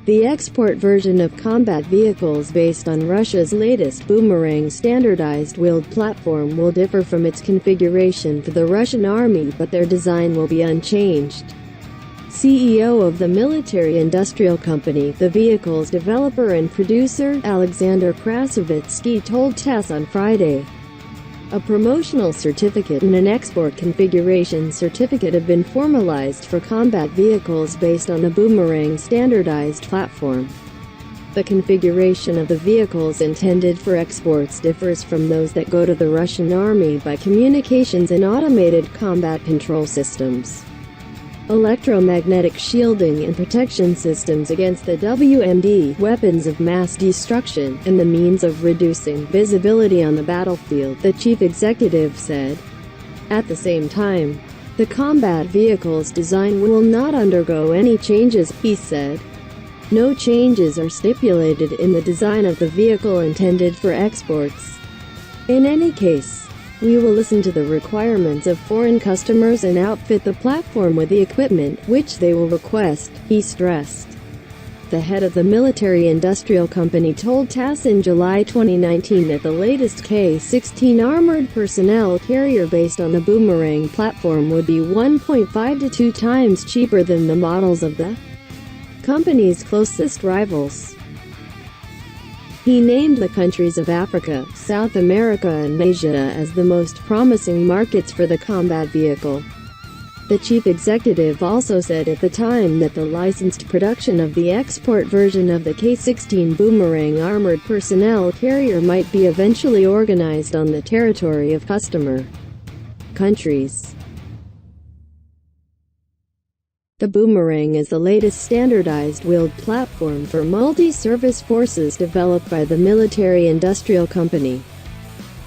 The export version of combat vehicles based on Russia's latest Bumerang standardized wheeled platform will differ from its configuration for the Russian army, but their design will be unchanged. CEO of the military-industrial company, the vehicle's developer and producer, Alexander Krasovitsky, told TASS on Friday. A promotional certificate and an export configuration certificate have been formalized for combat vehicles based on the Bumerang standardized platform. The configuration of the vehicles intended for exports differs from those that go to the Russian army by communications and automated combat control systems, electromagnetic shielding and protection systems against the WMD, weapons of mass destruction, and the means of reducing visibility on the battlefield, the chief executive said. At the same time, the combat vehicle's design will not undergo any changes, he said. No changes are stipulated in the design of the vehicle intended for exports. In any case, we will listen to the requirements of foreign customers and outfit the platform with the equipment which they will request, he stressed. The head of the military-industrial company told TASS in July 2019 that the latest K-16 armored personnel carrier based on the Bumerang platform would be 1.5 to 2 times cheaper than the models of the company's closest rivals. He named the countries of Africa, South America and Asia as the most promising markets for the combat vehicle. The chief executive also said at the time that the licensed production of the export version of the K-16 Bumerang armored personnel carrier might be eventually organized on the territory of customer countries. The Bumerang is the latest standardized wheeled platform for multi-service forces developed by the military-industrial company.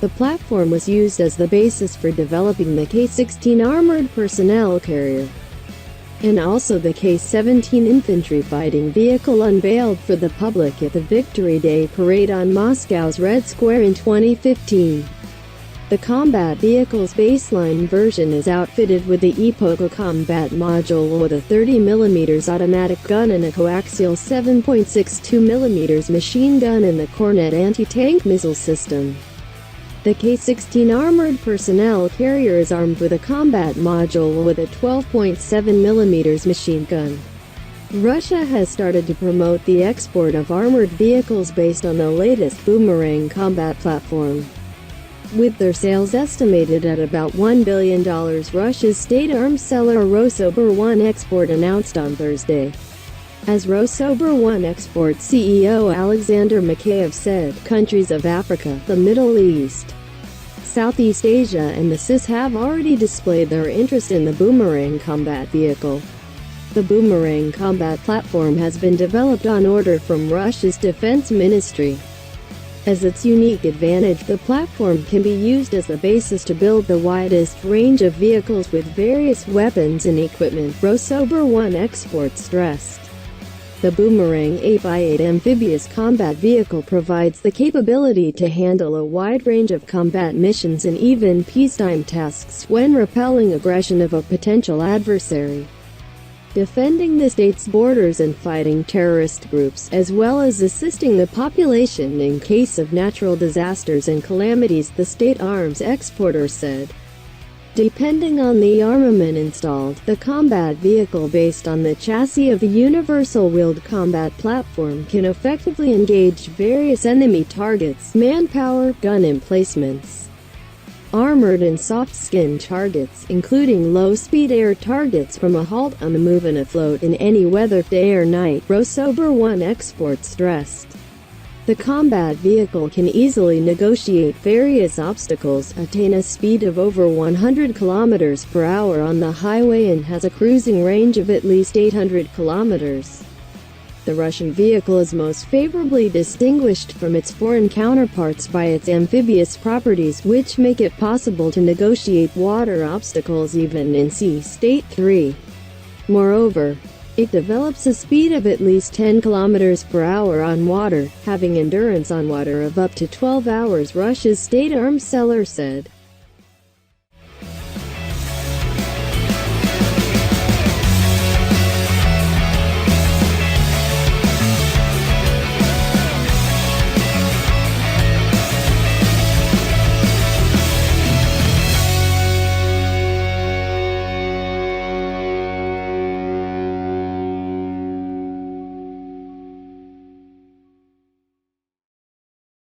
The platform was used as the basis for developing the K-16 armored personnel carrier, and also the K-17 infantry fighting vehicle unveiled for the public at the Victory Day parade on Moscow's Red Square in 2015. The combat vehicle's baseline version is outfitted with the EPOCA combat module with a 30mm automatic gun and a coaxial 7.62mm machine gun and the Kornet anti-tank missile system. The K-16 armored personnel carrier is armed with a combat module with a 12.7mm machine gun. Russia has started to promote the export of armored vehicles based on the latest Bumerang combat platform. With their sales estimated at about $1 billion, Russia's state arms seller Rosoboronexport Export announced on Thursday. As Rosoboronexport Export CEO Alexander Mikheyev said, countries of Africa, the Middle East, Southeast Asia and the CIS have already displayed their interest in the Bumerang combat vehicle. The Bumerang combat platform has been developed on order from Russia's defense ministry. As its unique advantage, the platform can be used as the basis to build the widest range of vehicles with various weapons and equipment, Rosoboronexport Export stressed. The Bumerang 8x8 amphibious combat vehicle provides the capability to handle a wide range of combat missions and even peacetime tasks when repelling aggression of a potential adversary, defending the state's borders and fighting terrorist groups, as well as assisting the population in case of natural disasters and calamities, the state arms exporter said. Depending on the armament installed, the combat vehicle based on the chassis of the Universal Wheeled Combat Platform can effectively engage various enemy targets, manpower, gun emplacements, armored and soft-skinned targets, including low-speed air targets from a halt, on the move and afloat in any weather, day or night, Rosoboronexport Export stressed. The combat vehicle can easily negotiate various obstacles, attain a speed of over 100 km per hour on the highway and has a cruising range of at least 800 km. The Russian vehicle is most favorably distinguished from its foreign counterparts by its amphibious properties, which make it possible to negotiate water obstacles even in Sea State 3. Moreover, it develops a speed of at least 10 km per hour on water, having endurance on water of up to 12 hours, Russia's state arms seller said.